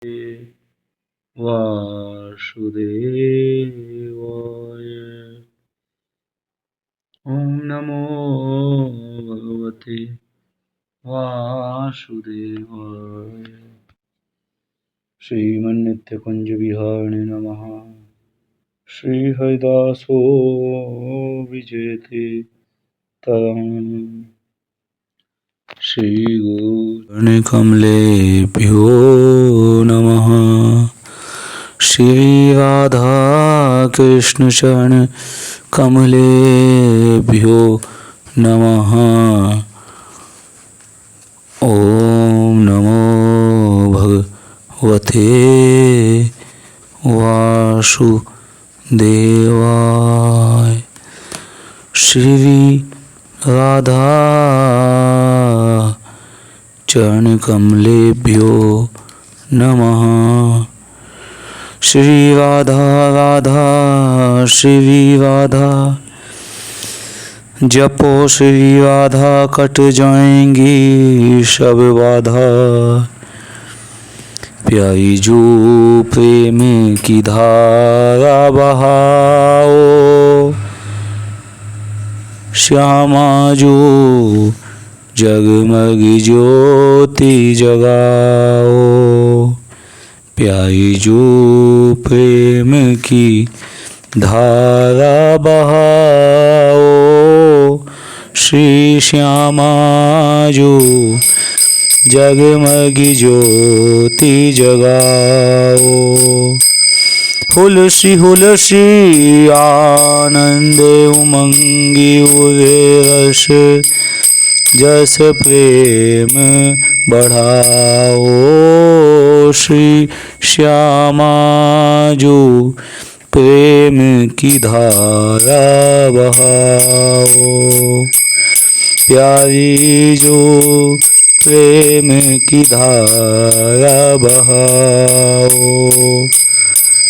वासुदेवाय। ॐ नमो भगवते वासुदेवाय। श्रीमन्नित्यकुञ्जविहारिणे नमः। श्रीहरिदासो विजयते तरम्। श्रीगुरुचरणकमलेभ्यो नमः। श्रीराधा कृष्णचरणकमलेभ्यो नमः। ॐ नमो भगवते वासुदेवाय। श्री राधा चरणकमलेभ्यो नमः। श्री राधा राधा श्री राधा जपो श्री राधा कट जाएंगी सब बाधा। प्यारी जो प्रेम की धारा बहाओ, श्यामा जो जगमग ज्योति जगाओ। प्यारी जो प्रेम की धारा बहाओ, श्री श्यामा जो जगमग ज्योति जगाओ। हुलसी हुलसी आनंद उमंगी उरे रस जस प्रेम बढ़ाओ। श्री श्यामा जो प्रेम की धारा बहाओ। प्यारी जो प्रेम की धारा बहाओ,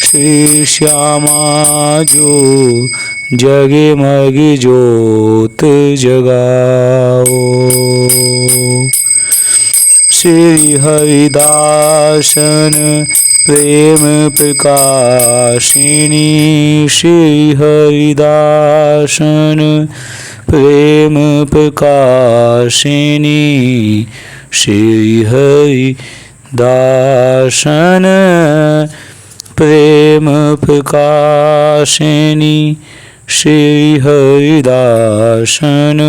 श्री श्यामा जो जगमग ज्योत जगाओ। श्री हरिदासन प्रेम प्रकाशिनी। श्री हरिदासन प्रेम प्रकाशिनी। श्री हरिदासन प्रेम प्रकाशिनी। श्री हरिदासन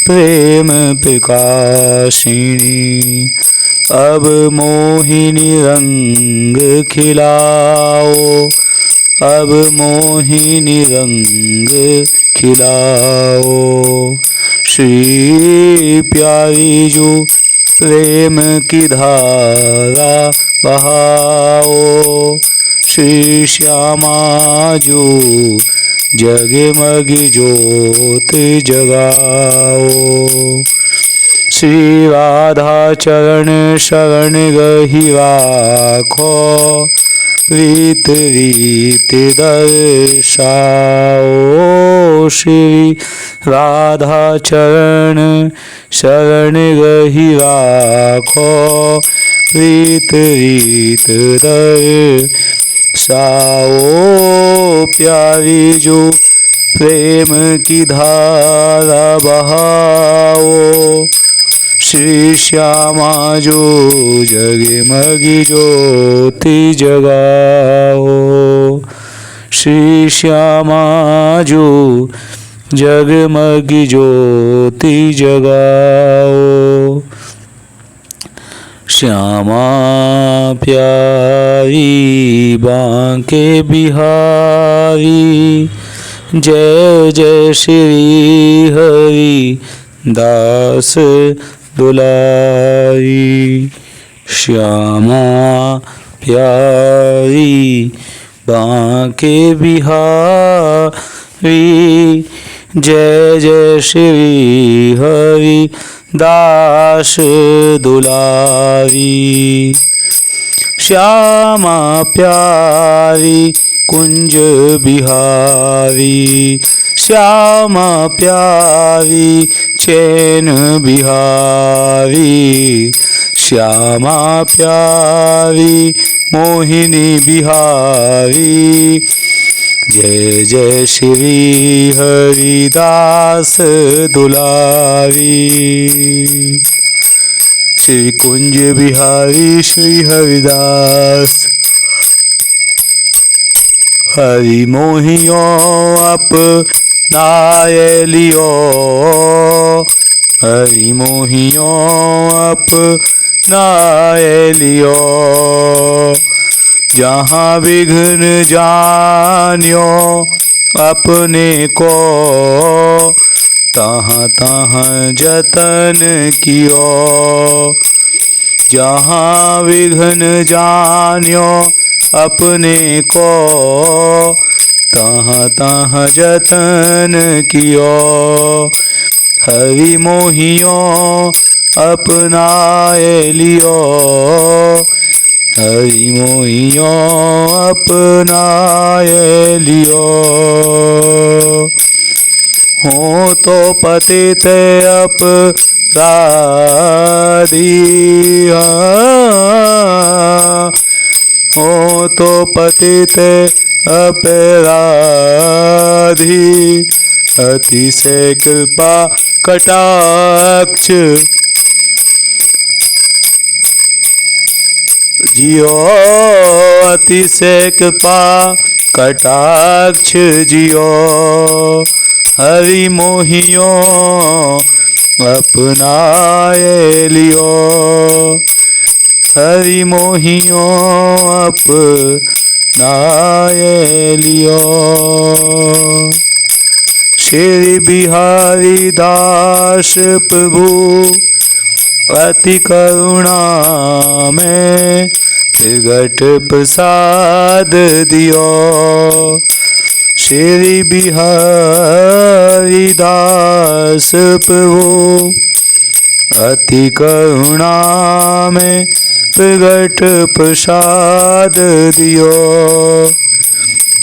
प्रेम प्रकाशिनी। अब मोहिनी रंग खिलाओ, अब मोहिनी रंग खिलाओ। श्री प्यारी जो प्रेम की धारा बहाओ, श्री श्यामा जो जगमग ज्योत जगाओ। श्री राधा चरण शरण गही राखो, प्रीत रीत दर्शाओ। श्री राधा चरण शरण गही राखो, प्रीत रीत दर्शाओ। प्यारी जो प्रेम की धारा बहाओ, श्री श्यामा जो जगमग ज्योति जगाओ। श्री श्यामा जो जगमग ज्योति जगाओ। श्यामा प्यारी बांके बिहारी, जय जय श्री हरि दास दुलारी। श्यामा प्यारी बांके बिहारी, जय जय श्री हरि दास दुलारी। श्यामा प्यारी कुंज बिहारी, श्यामा प्यारी चैन बिहारी। श्यामा प्यारी मोहिनी बिहारी। जय जय श्री हरिदास दुलारी। श्री कुंज बिहारी श्री हरिदास। हरि मोहियो अपनाए लियो। हरि मोहियो अपनाए लियो। जहाँ विघ्न जान्यो अपने को, तहाँ तहाँ जतन कियो। जहाँ विघ्न जान्यो अपने को, तहाँ तहाँ जतन कियो। हरि मोहियो अपनाए लियो। हरि मोहियो अपनाए लियो। हो तो पतित अपराधी। हो तो पतित अपराधी। अतिशय कृपा कटाक्ष जियो। अतिशय कृपा कटाक्ष जियो। हरि मोहियो अपनाए लियो। हरि मोहियो अपनाए लियो। श्री बिहारी दास प्रभु अति करुणा में प्रगट प्रसाद दियो। श्री बिहारी दास प्रभु अति करुणा में प्रगट प्रसाद दियो।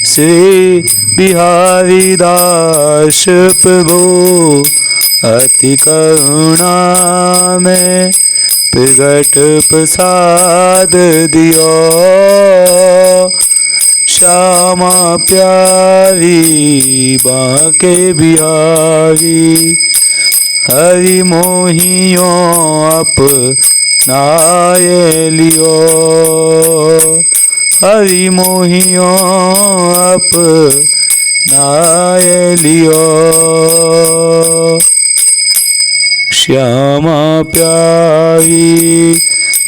श्री बिहारी दास प्रभु अति करुणा में प्रगट प्रसाद दियो। श्यामा प्यारी बांके बिहारी। हरि मोहियो अपनाए लियो। हरि मोहियो अपनाए लियो। श्यामा प्यारी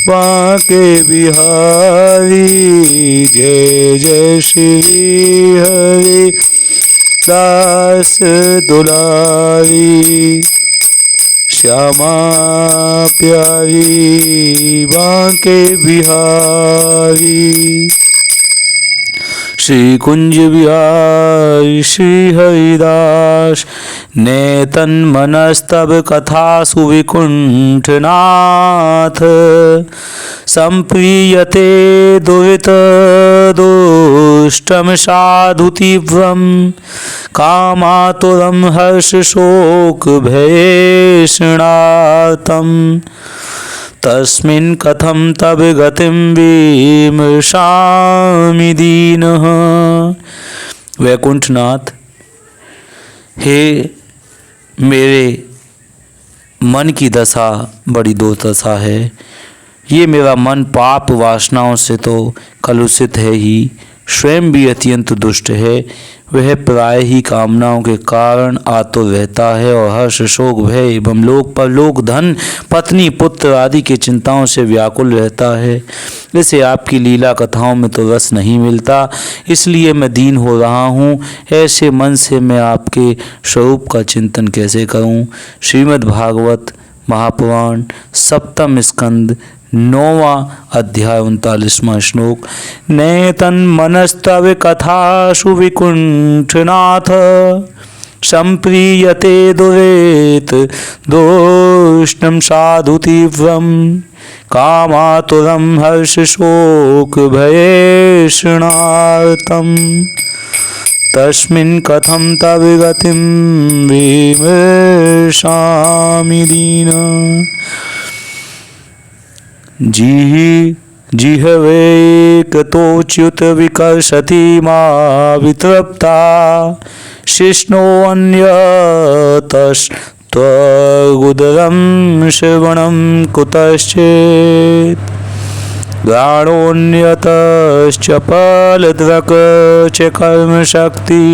बांके बिहारी। जय जय श्री हरि दास दुलारी। श्यामा प्यारी बांके बिहारी। श्री कुंज बिहारी श्री हरिदास। नेतन मनस्तव कथा सुविकुंठनाथ। संप्रीयते दुरित दुष्टम साधु तीव्रम। कामातुरम हर्ष शोक भयेषणातम। तस्मिन् कथं तब गतिं विमर्शामि दीनः। वैकुंठनाथ, हे मेरे मन की दशा बड़ी दुर्दशा है। ये मेरा मन पाप वासनाओं से तो कलुषित है ही, स्वयं भी अत्यंत दुष्ट है। वह प्राय ही कामनाओं के कारण आतुर रहता है और हर्ष शोक भय एवं लोक परलोक धन पत्नी पुत्र आदि की चिंताओं से व्याकुल रहता है। इसे आपकी लीला कथाओं में तो रस नहीं मिलता, इसलिए मैं दीन हो रहा हूँ। ऐसे मन से मैं आपके स्वरूप का चिंतन कैसे करूँ। श्रीमद् भागवत महापुराण सप्तम स्कंद 9वां अध्याय 39वां श्लोक। नेतन मनस्तव कथासु विकुंठनाथ। संप्रीयते दुरेत दोष्णं साधु तीव्रम। कामातुरं हर्ष शोक भयेषणार्तम। तस्मिन् कथं तव गतिं विमर्शामि दीन। जिह्वेकतोच्युत विकर्षति मा वितृप्ता शिष्णोऽन्यतस्त्वगुदरं श्रवणं कुतश्चेत् घ्राणोऽन्यतश्च फलद्रक् च कर्मशक्ति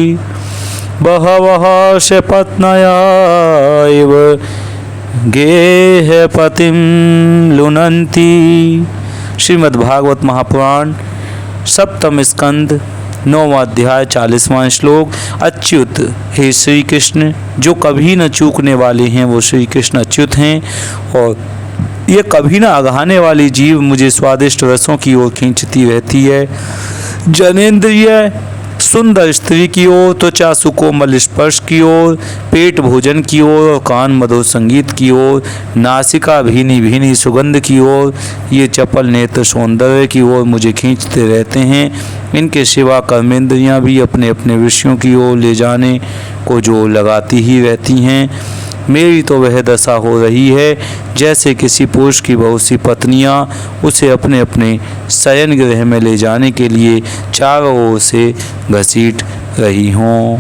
बहवः शपत्नया इव गेहपतिं लुनन्ति। श्रीमद्भागवत महापुराण सप्तम स्कंद 9वां अध्याय 40वां श्लोक। अच्युत, हे श्री कृष्ण, जो कभी न चूकने वाले हैं वो श्री कृष्ण अच्युत हैं, और ये कभी ना अघाने वाली जीव मुझे स्वादिष्ट रसों की ओर खींचती रहती है। जनेंद्रिय सुंदर स्त्री की ओर, त्वचा सुकोमल स्पर्श की ओर, पेट भोजन की ओर और कान मधुर संगीत की ओर, नासिका भीनी भीनी सुगंध की ओर, ये चपल नेत्र सौंदर्य की ओर मुझे खींचते रहते हैं। इनके सिवा कर्मेंद्रियां भी अपने अपने विषयों की ओर ले जाने को जो लगाती ही रहती हैं। मेरी तो वह दशा हो रही है जैसे किसी पुरुष की बहुत सी पत्नियां उसे अपने अपने शयन गृह में ले जाने के लिए चारों ओर से घसीट रही हों।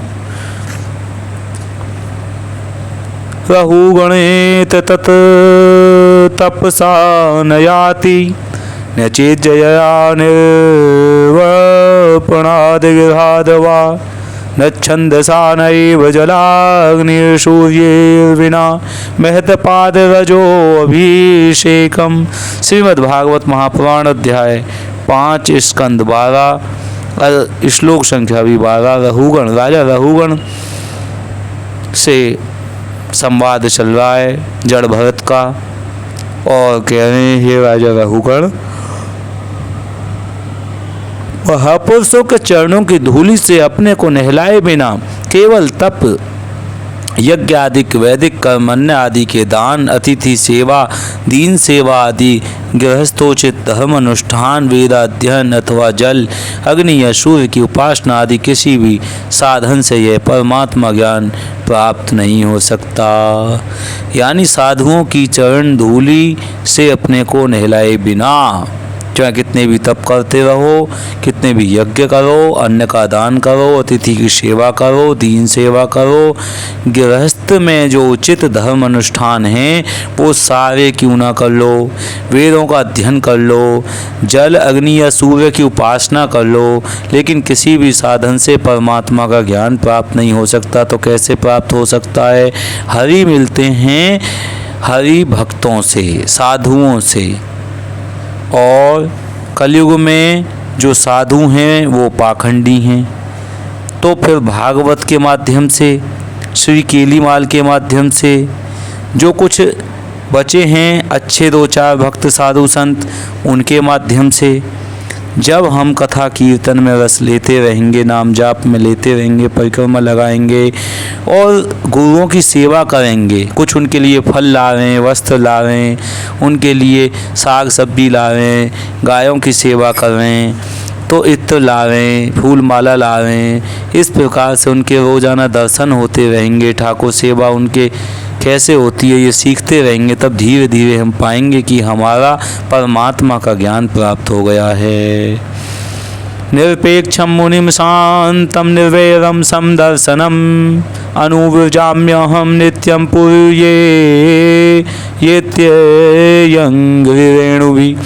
रहुगणेत तत् तपसा न याति न चेज्जया निर्वपणादिगृहादवा न छंदसा नैव जलाग्निर्सूर्येर्विना महत्पादरजो अभिषेकम। श्रीमद्भागवत महापुराण अध्याय 5 स्कंद 12 श्लोक संख्या भी 12। रहुगण, राजा रहुगण से संवाद चल रहा है जड़ भरत का, और कह रहे हैं हे राजा रहुगण, महापुरुषों के चरणों की धूलि से अपने को नहलाए बिना केवल तप, यज्ञ आदि, वैदिक कर्मण्य आदि के दान, अतिथि सेवा, दीन सेवा आदि गृहस्थोचित धर्म अनुष्ठान, वेदाध्ययन अथवा जल, अग्नि या सूर्य की उपासना आदि किसी भी साधन से यह परमात्मा ज्ञान प्राप्त नहीं हो सकता। यानी साधुओं की चरण धूलि से अपने को नहलाए बिना, चाहे कितने भी तप करते रहो, कितने भी यज्ञ करो, अन्न का दान करो, अतिथि की सेवा करो, दीन सेवा करो, गृहस्थ में जो उचित धर्म अनुष्ठान हैं वो सारे क्यों ना कर लो, वेदों का अध्ययन कर लो, जल, अग्नि या सूर्य की उपासना कर लो, लेकिन किसी भी साधन से परमात्मा का ज्ञान प्राप्त नहीं हो सकता। तो कैसे प्राप्त हो सकता है? हरि मिलते हैं हरि भक्तों से, साधुओं से, और कलयुग में जो साधु हैं वो पाखंडी हैं। तो फिर भागवत के माध्यम से, श्री केलीमाल के माध्यम से जो कुछ बचे हैं अच्छे 2-4 भक्त साधु संत, उनके माध्यम से जब हम कथा कीर्तन में रस लेते रहेंगे, नाम जाप में लेते रहेंगे, परिक्रमा लगाएंगे और गुरुओं की सेवा करेंगे, कुछ उनके लिए फल ला रहे हैं, वस्त्र ला रहे हैं, उनके लिए साग सब्जी ला रहे हैं, गायों की सेवा कर रहे हैं, तो इत्र ला रहे हैं, फूल माला ला रहे हैं, इस प्रकार से उनके रोजाना दर्शन होते रहेंगे, ठाकुर सेवा उनके कैसे होती है ये सीखते रहेंगे, तब धीरे धीरे हम पाएंगे कि हमारा परमात्मा का ज्ञान प्राप्त हो गया है। निरपेक्षम मुनिम शांतम निर्वैरम समदर्शनम अनुव्रजाम्यहम नित्यम पूर्ये येत्ययंग्रिरेणुभि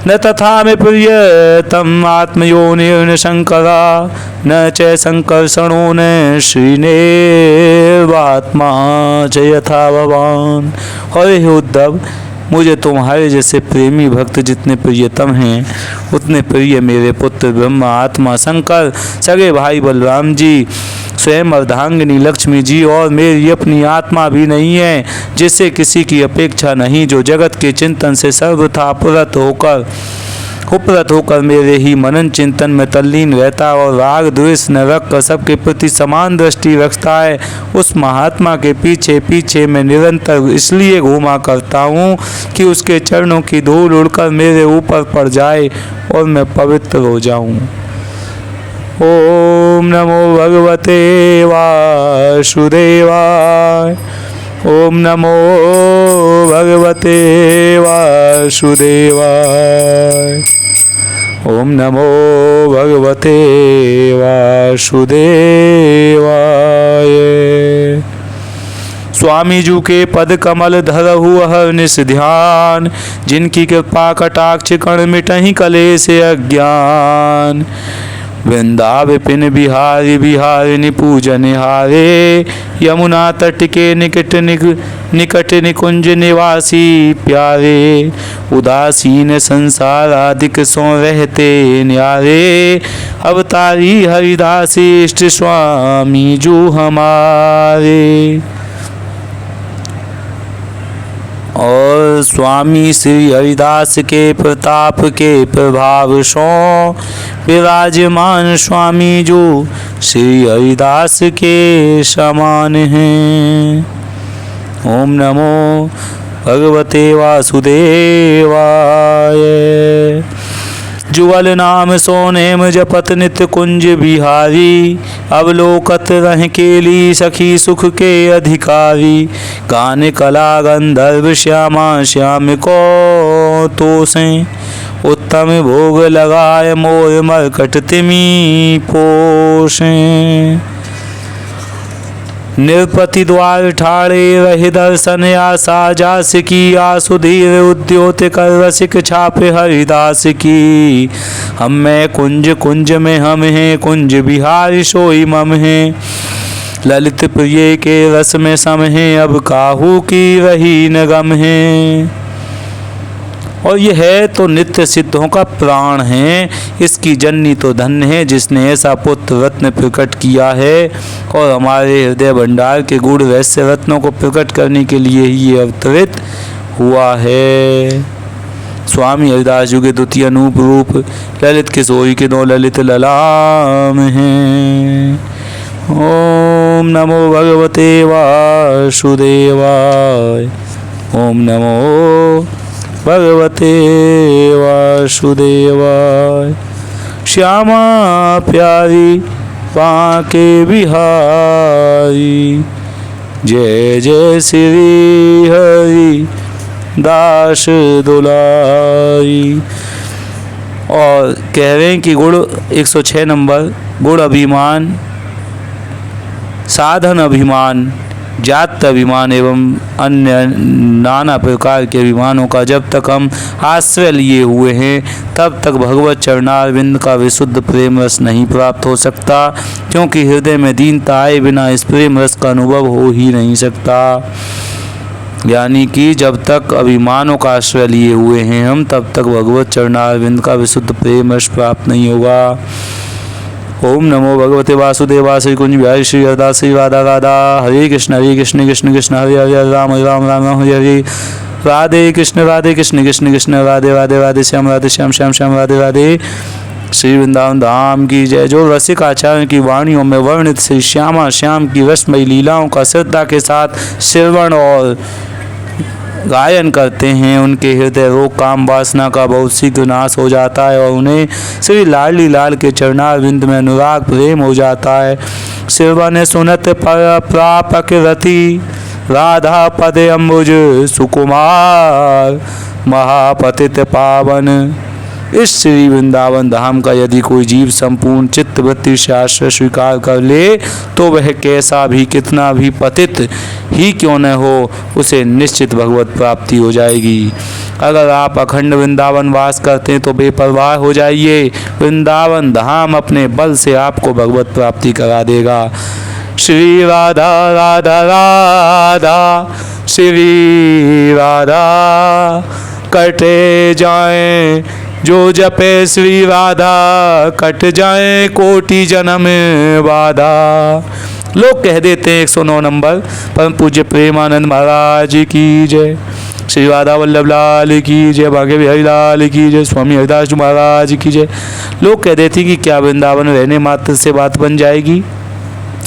न तथा मे प्रियतम आत्मयोनिर्न शंकरा न च संकर्षणो न श्रीनेवात्मा च यथा भवान। हे उद्धव, मुझे तुम्हारे जैसे प्रेमी भक्त जितने प्रियतम हैं उतने प्रिय मेरे पुत्र ब्रह्मा, आत्मा शंकर, सगे भाई बलराम जी, स्वयं अर्धांगिनी लक्ष्मी जी और मेरी अपनी आत्मा भी नहीं है, जिससे किसी की अपेक्षा नहीं, जो जगत के चिंतन से सर्वथा उपरत होकर मेरे ही मनन चिंतन में तल्लीन रहता और राग द्वेष न रखकर सबके प्रति समान दृष्टि रखता है। उस महात्मा के पीछे पीछे मैं निरंतर इसलिए घूमा करता हूँ कि उसके चरणों की धूल उड़कर मेरे ऊपर पड़ जाए और मैं पवित्र हो जाऊँ। ओम नमो भगवते वासुदेवाय। ओम नमो भगवते वासुदेवाय। ओम नमो भगवते वासुदेवाय। स्वामी जी के पद कमल धरहु अहर्निश ध्यान, जिनकी कृपा कटाक्ष कण मिटहि कलेश अज्ञान। वृंदा विपिन बिहारी बिहारिनि पूजन हारे, यमुना तट के निकट निकुंज निवासी प्यारे। उदासीन संसार आदिक सो रहते न्यारे, अवतारी हरिदास इष्ट स्वामी जो हमारे। और स्वामी श्री हरिदास के प्रताप के प्रभाव सो विराजमान स्वामी जो श्री हरिदास के समान हैं। ओम नमो भगवते वासुदेवाय। जुगल नाम सोनेम जपत नित कुंज बिहारी, अवलोकत रह केली सखी सुख के अधिकारी। गान कला गंधर्व श्यामा श्याम को तोसे, उत्तम भोग लगाए मोर मरकट तिमी पोषे। निरपति द्वार ठाड़े रहे दर्शन आशा जास की, आसुधीर उद्योत कर रसिक छापे हरिदास की। हम में कुंज कुंज में हम हैं, कुंज बिहारी सोई मम हैं। ललित प्रिय के रस में सम हैं, अब काहू की रही न गम हैं। और यह है तो नित्य सिद्धों का प्राण है, इसकी जननी तो धन्य है जिसने ऐसा पुत्र रत्न प्रकट किया है। और हमारे हृदय भंडार के गूढ़ रहस्य रत्नों को प्रकट करने के लिए ही ये अवतरित हुआ है। स्वामी हरिदास जी के द्वितीय अनूप रूप ललित किशोरी के 2 ललित ललाम हैं। ओम नमो भगवते वासुदेवाय। ओम नमो भगवते वासुदेवाय। श्यामा प्यारी बांके बिहारी, जय जय श्री हरि दास दुलारी। और कह रहे हैं कि गुण 106 नंबर, गुण अभिमान, साधन अभिमान, जात अभिमान एवं अन्य नाना प्रकार के अभिमानों का जब तक हम आश्रय लिए हुए हैं तब तक भगवत चरणारविंद का विशुद्ध प्रेम रस नहीं प्राप्त हो सकता, क्योंकि हृदय में दीनता आए बिना इस प्रेम रस का अनुभव हो ही नहीं सकता। यानी कि जब तक अभिमानों का आश्रय लिए हुए हैं हम, तब तक भगवत चरणारविंद का विशुद्ध प्रेम रस प्राप्त नहीं होगा। ओम नमो भगवते वासुदेवाय। श्री कुंज बिहारी श्री हरिदास श्री राधा राधा। हरे कृष्ण कृष्ण कृष्ण हरे हरे, राम राम राम हरे हरे। राधे कृष्ण कृष्ण कृष्ण राधे राधे, राधे श्याम श्याम श्याम राधे राधे। श्री वृंदावन धाम की जय। जो रसिक आचार्य की वाणियों में वर्णित श्री श्यामा श्याम की रसमयी लीलाओं का श्रद्धा के साथ श्रवण और गायन करते हैं, उनके हृदय रोग काम वासना का बहुत शीघ्र नाश हो जाता है और उन्हें श्री लाडली लाल के चरणारविंद में अनुराग प्रेम हो जाता है। श्रवण सुनत प्रापक रति, राधा पदे अम्बुज सुकुमार, महापतित पावन। इस श्री वृंदावन धाम का यदि कोई जीव संपूर्ण चित्त वृत्ति से आश्रय स्वीकार कर ले, तो वह कैसा भी कितना भी पतित ही क्यों न हो, उसे निश्चित भगवत प्राप्ति हो जाएगी। अगर आप अखंड वृंदावन वास करते हैं तो बेपरवाह हो जाइए, वृंदावन धाम अपने बल से आपको भगवत प्राप्ति करा देगा। श्री राधा राधा राधा, श्री राधा कटे जाए जो जपे श्री राधा, कट जाए कोटि जन्म बाधा। लोग कह देते हैं 109 नंबर, परम पूज्य प्रेमानंद महाराज की जय, श्री राधा वल्लभ लाल की जय, भाग्य बिहारी लाल की जय, स्वामी हरिदास जी महाराज की जय। लोग कह देते हैं कि क्या वृंदावन रहने मात्र से बात बन जाएगी?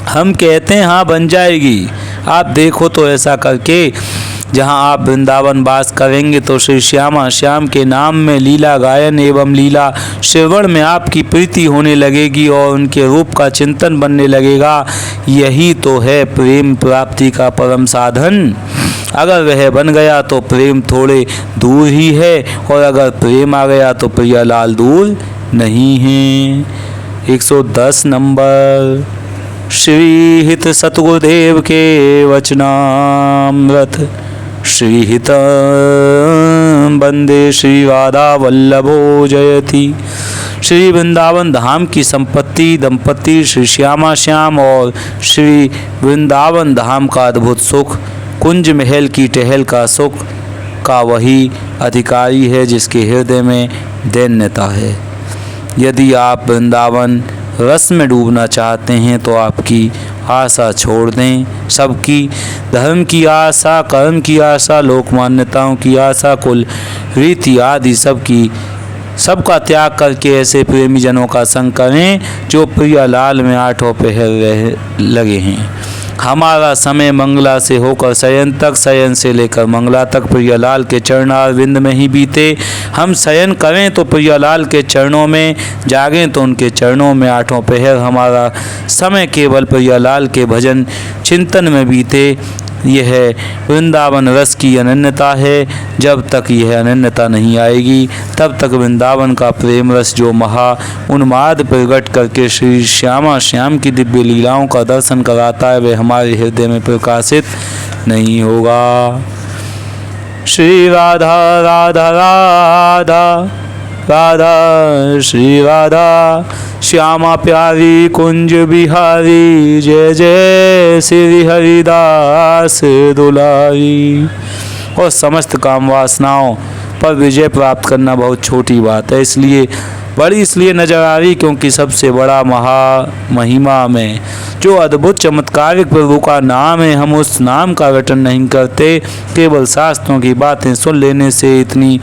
हम कहते हैं हाँ बन जाएगी। आप देखो तो ऐसा करके जहाँ आप वृंदावन वास करेंगे तो श्री श्यामा श्याम के नाम में लीला गायन एवं लीला श्रवण में आपकी प्रीति होने लगेगी और उनके रूप का चिंतन बनने लगेगा। यही तो है प्रेम प्राप्ति का परम साधन। अगर वह बन गया तो प्रेम थोड़े दूर ही है, और अगर प्रेम आ गया तो प्रियालाल दूर नहीं है। 110 नंबर। श्री हित सतगुरुदेव के वचनामृत श्री हित वंदे श्री राधा वल्लभो जयति। श्री वृंदावन धाम की संपत्ति दंपति श्री श्यामा श्याम और श्री वृंदावन धाम का अद्भुत सुख, कुंज महल की टहल का सुख का वही अधिकारी है जिसके हृदय में दैन्यता है। यदि आप वृंदावन रस में डूबना चाहते हैं तो आपकी आशा छोड़ दें। सबकी धर्म की आशा, कर्म की आशा, लोक मान्यताओं की आशा, कुल रीति आदि सबका त्याग करके ऐसे प्रेमी जनों का संग करें जो प्रियालाल में आठों पहर रह लगे हैं। हमारा समय मंगला से होकर शयन तक, शयन से लेकर मंगला तक प्रियालाल के चरणारविंद में ही बीते। हम शयन करें तो प्रियालाल के चरणों में, जागें तो उनके चरणों में आठों पहर हमारा समय केवल प्रियालाल के भजन चिंतन में बीते। यह वृंदावन रस की अनन्यता है। जब तक यह अनन्यता नहीं आएगी तब तक वृंदावन का प्रेम रस जो महा उन्माद प्रकट करके श्री श्यामा श्याम की दिव्य लीलाओं का दर्शन कराता है वह हमारे हृदय में प्रकाशित नहीं होगा। श्री राधा राधा राधा राधा श्री राधा श्यामा प्यारी कुंज बिहारी जय जय श्री हरिदास दुलारी। और समस्त काम वासनाओं पर विजय प्राप्त करना बहुत छोटी बात है, इसलिए नजर आ रही क्योंकि सबसे बड़ा महिमा में जो अद्भुत चमत्कारिक प्रभु का नाम है, हम उस नाम का रटन नहीं करते। केवल शास्त्रों की बातें सुन लेने से इतनी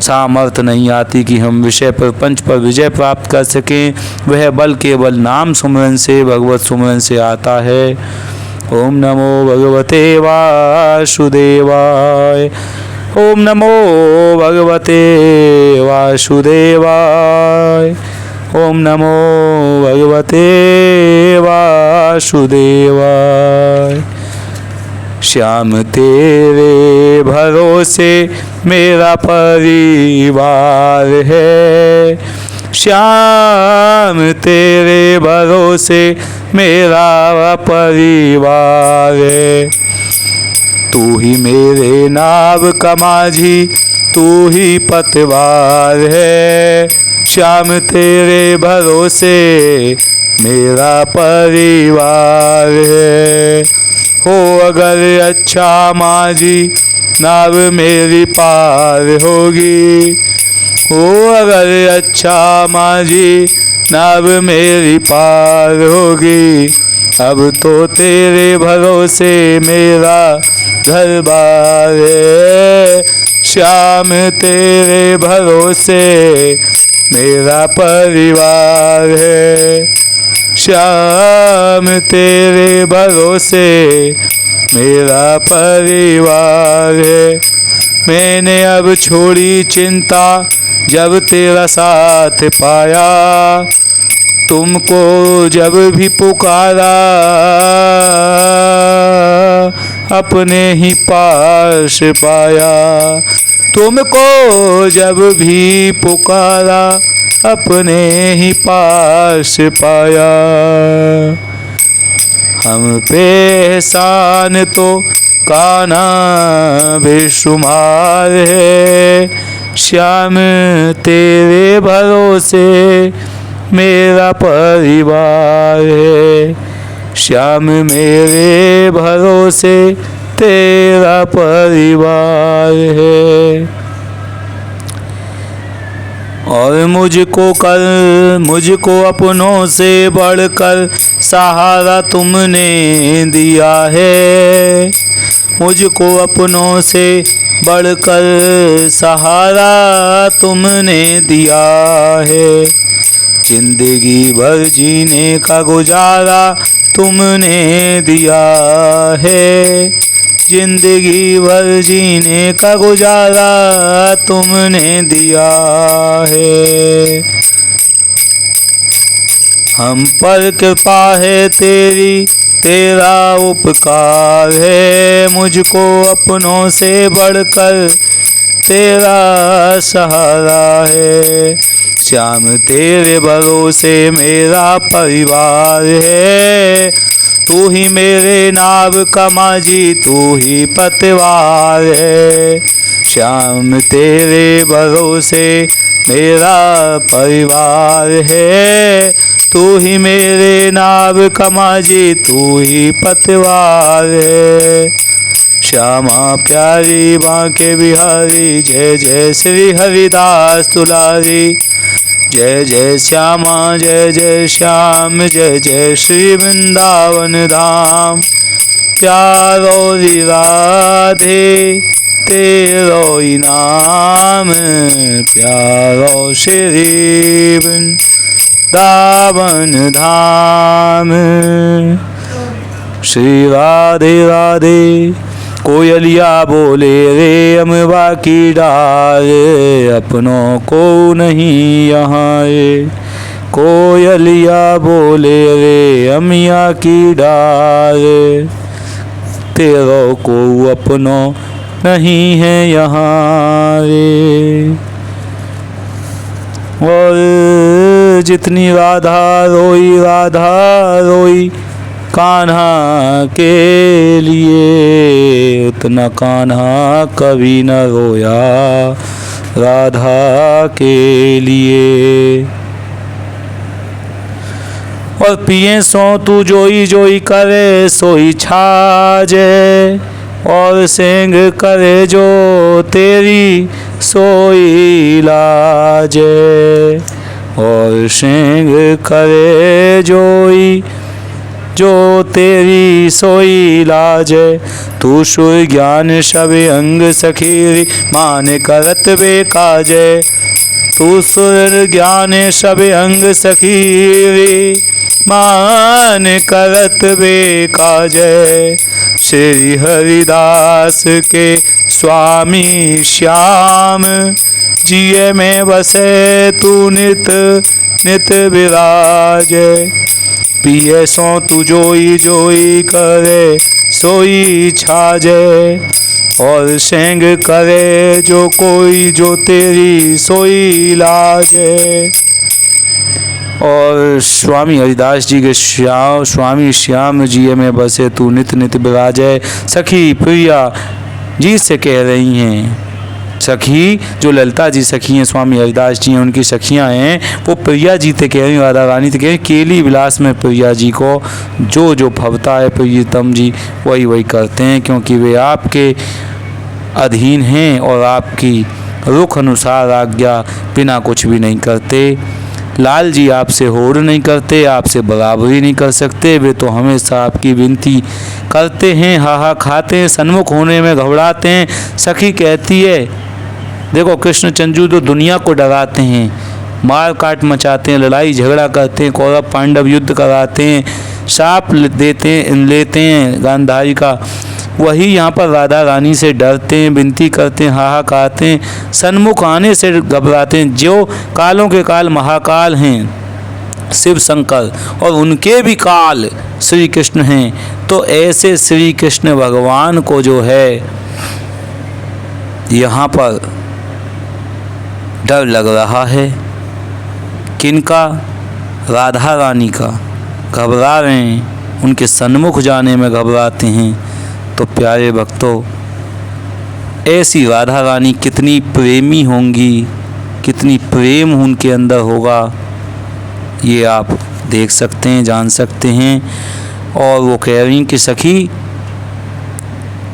सामर्थ्य नहीं आती कि हम विषय प्रपंच पर विजय प्राप्त कर सकें। वह बल केवल नाम सुमरन से, भगवत सुमरन से आता है। ओम नमो भगवते वासुदेवाय। ओम नमो भगवते वासुदेवाय। ओम नमो भगवते वासुदेवाय। श्याम तेरे भरोसे मेरा परिवार है। श्याम तेरे भरोसे मेरा परिवार है। तू ही मेरे नाव का माझी, तू ही पतवार है। श्याम तेरे भरोसे मेरा परिवार है। हो अगर अच्छा माझी नाव मेरी पार होगी। हो अगर अच्छा माझी नाव मेरी पार होगी। अब तो तेरे भरोसे मेरा घर बार है। श्याम तेरे भरोसे मेरा परिवार है। श्याम तेरे भरोसे मेरा परिवार है। मैंने अब छोड़ी चिंता जब तेरा साथ पाया। तुमको जब भी पुकारा अपने ही पास पाया। तुमको जब भी पुकारा अपने ही पास पाया। हम पे एहसान तो कान्हा बेशुमार है। श्याम तेरे भरोसे मेरा परिवार है। श्याम मेरे भरोसे तेरा परिवार है। और मुझको अपनों से बढ़कर सहारा तुमने दिया है। मुझको अपनों से बढ़कर सहारा तुमने दिया है। जिंदगी भर जीने का गुजारा तुमने दिया है। जिंदगी भर जीने का गुजारा तुमने दिया है। हम पर कृपा है तेरी, तेरा उपकार है, मुझको अपनों से बढ़कर तेरा सहारा है। श्याम तेरे भरोसे मेरा परिवार है, तू ही मेरे नाव का माझी, तू ही पतवार है। श्याम तेरे भरोसे मेरा परिवार है, तू ही मेरे नाव का माझी, तू ही पतवार है। श्यामा प्यारी बांके बिहारी, जय जय श्री हरिदास दुलारी। जय जय श्यामा जय जय श्याम, जय जय श्री वृंदावन धाम। प्यारो राधे तेरो इनाम, प्यारो श्री वृंदावन धाम। श्री राधे राधे। कोयलिया बोले रे अमवा की डाल, अपनों को नहीं यहाँ रे। कोयलिया बोले रे अमिया की डाल, तेरों को अपनों नहीं है यहाँ रे। और जितनी राधा रोई कान्हा के लिए, उतना कान्हा कभी न रोया राधा के लिए। और पिए सो तू जोई जोई करे सोई छाजे, और सेंग करे जो तेरी सोई लाजे। और सेंग करे जोई जो तेरी सोई लाजे। तू सुर ज्ञान सब अंग सखीरी, मान करत बेकाजे। तू सुर ज्ञान सब अंग सखीरी, मान करत बेकाजे। श्री हरिदास के स्वामी श्याम, जिये में बसे तू नित नित विराजे। पिए सो तू जोई जोई करे सोई छाजे। और सेंग करे जो कोई जो तेरी सोई लाजे। और स्वामी हरिदास जी के स्वामी श्याम जी में बसे तू नित नित विराजे। सखी प्रिया जी से कह रही हैं, सखी जो ललिता जी सखी हैं, स्वामी हरिदास जी हैं, उनकी सखियां हैं, वो प्रिया जी ते कह रही, राधा रानी ते कह रही, केली विलास में प्रिया जी को जो जो भवता है प्रियतम जी वही वही करते हैं, क्योंकि वे आपके अधीन हैं और आपकी रुख अनुसार आज्ञा बिना कुछ भी नहीं करते। लाल जी आपसे होड़ नहीं करते, आपसे बराबरी नहीं कर सकते, वे तो हमेशा आपकी विनती करते हैं, हाहा खाते हैं, सन्मुख होने में घबराते हैं। सखी कहती है, देखो कृष्ण चंचू तो दुनिया को डराते हैं, मार काट मचाते हैं, लड़ाई झगड़ा करते हैं, कौरव पांडव युद्ध कराते हैं, शाप लेते हैं गांधारी का, वही यहाँ पर राधा रानी से डरते हैं, विनती करते हैं, हाहा खाते हैं, सन्मुख आने से घबराते हैं। जो कालों के काल महाकाल हैं शिव शंकर, और उनके भी काल श्री कृष्ण हैं, तो ऐसे श्री कृष्ण भगवान को जो है यहाँ पर डर लग रहा है। किनका? राधा रानी का। घबरा रहे हैं, उनके सन्मुख जाने में घबराते हैं। तो प्यारे भक्तों, ऐसी राधा रानी कितनी प्रेमी होंगी, कितनी प्रेम उनके अंदर होगा, ये आप देख सकते हैं, जान सकते हैं। और वो कह रही कि सखी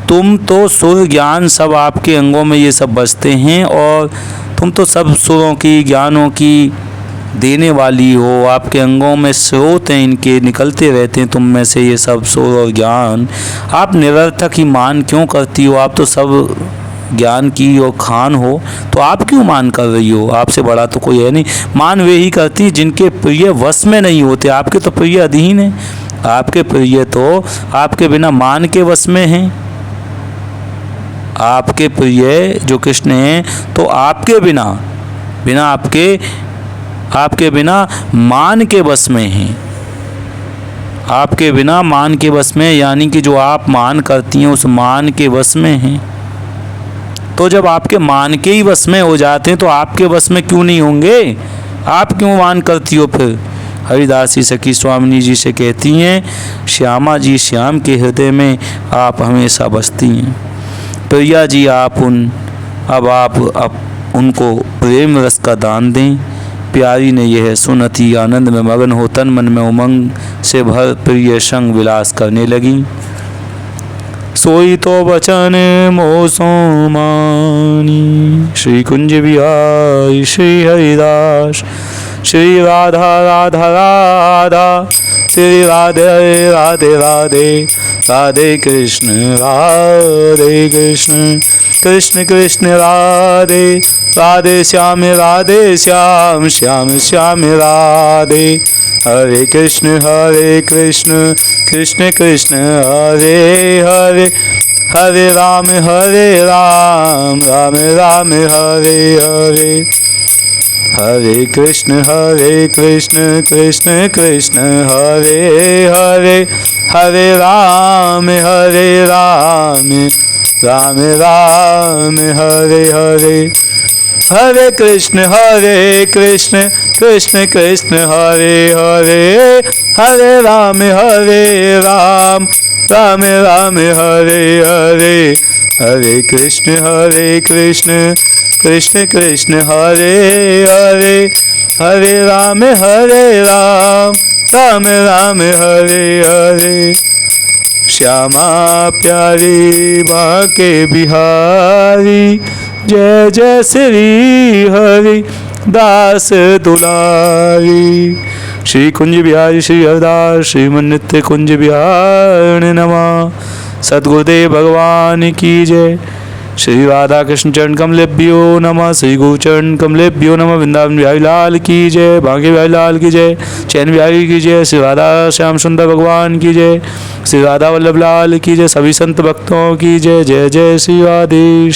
तुम तो सुर ज्ञान सब आपके अंगों में ये सब बसते हैं, और तुम तो सब सुरों की ज्ञानों की देने वाली हो, आपके अंगों में स्रोत हैं, इनके निकलते रहते हैं तुम में से ये सब सुर और ज्ञान। आप निरर्थक ही मान क्यों करती हो? आप तो सब ज्ञान की और खान हो, तो आप क्यों मान कर रही हो? आपसे बड़ा तो कोई है नहीं। मान वे ही करती जिनके प्रिय वश में नहीं होते। आपके तो प्रिय अधीन है, आपके प्रिय तो आपके बिना मान के वश में हैं। आपके प्रिय जो कृष्ण हैं तो आपके बिना आपके बिना मान के बस में हैं, आपके बिना मान के बस में, यानी कि जो आप मान करती हैं उस मान के बस में हैं। तो जब आपके मान के ही बस में हो जाते हैं तो आपके बस में क्यों नहीं होंगे? आप क्यों मान करती हो फिर? हरिदास जी सखी स्वामिनी जी से कहती हैं, श्यामा जी श्याम के हृदय में आप हमेशा बसती हैं। प्रिया जी आप उनको प्रेम रस का दान दें। प्यारी ने यह सुन अति आनंद में मगन हो तन मन में उमंग से भर प्रिय संग विलास करने लगी। सोई तो बचन मोसो मानी, श्री कुंज बिहारी श्री हरिदास, श्री राधा राधा राधा, श्री राधे राधे राधे, राधे कृष्ण कृष्ण कृष्ण राधे, राधे श्याम श्याम श्याम राधे। हरे कृष्ण कृष्ण कृष्ण हरे हरे, हरे राम राम राम हरे हरे। हरे कृष्ण कृष्ण कृष्ण हरे हरे, हरे राम राम राम हरे हरे। हरे कृष्ण कृष्ण कृष्ण हरे हरे, हरे राम राम राम हरे हरे। हरे कृष्ण कृष्ण कृष्ण हरे हरे, हरे राम राम राम हरे हरे। श्यामा प्यारी बांके बिहारी, जय जय श्री हरि दास दुलारी। श्री कुंज बिहारी श्री हरिदास श्रीमन नित्य कुंज बिहारी नमः। सद्गुरुदेव भगवान की जय। श्री राधा कृष्ण चरण कमलेभ्यो नमः, श्री गुरुचरण कमलेभ्यो नमः। वृंदावन बिहारी लाल की जय, बांके बिहारी लाल की जय, चैन बिहारी की जय, श्री राधा श्याम सुंदर भगवान की जय, श्री राधा वल्लभ लाल की जय, सभी संत भक्तों की जय। जय जय श्री राधे।